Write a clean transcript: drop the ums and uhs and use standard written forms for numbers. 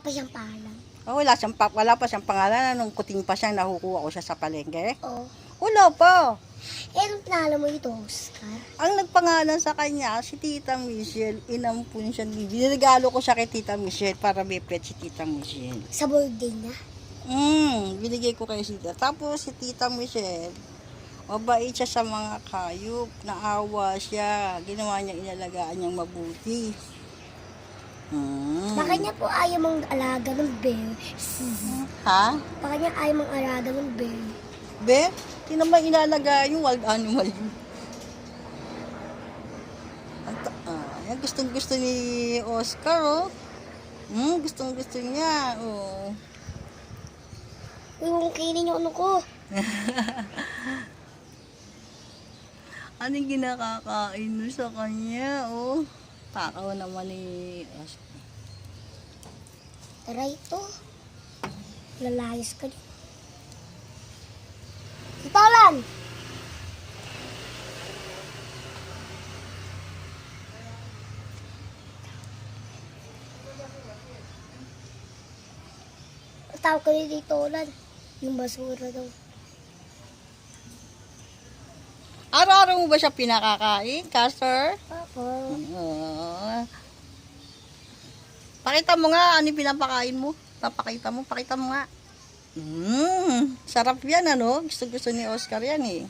pa siyang pangalan. Oh, wala pa siyang pangalan. Nung kuting pa siyang nakukuha ko siya sa palengke. Oo. Wala pa. Anong pangalan mo ito, Oscar? Ang nagpangalan sa kanya, si Tita Michelle. Inampun siya. Binigalo ko siya kay Tita Michelle para may pet si Tita Michelle. Sa birthday niya? Binigay ko kay Tita. Tapos si Tita Michelle, mabait siya sa mga hayop. Naawa siya. Ginawa niya, inalagaan niyang mabuti. Baka niya po ayaw mong alaga ng bear. Ha? Baka niya ayaw mong alaga ng bear. Be? Hindi naman inalagaan yung wild animal. Yan gustong gusto ni Oscar, oh. Gustong gusto niya, oh. Uy, huwag kainin yung ano ko. Anong ginakakain mo sa kanya, oh? Takaw naman ni Oscar. Tara ito. Lalayas ka din. Itolan! Tawag ko ni Itolan. Yung basura daw. Araw-araw mo ba siya pinakakain, Castor? Papa. Pakita mo nga, ano yung pinapakain mo? Pakita mo nga. Sarap yan, ano? Gusto ni Oscar yan, eh.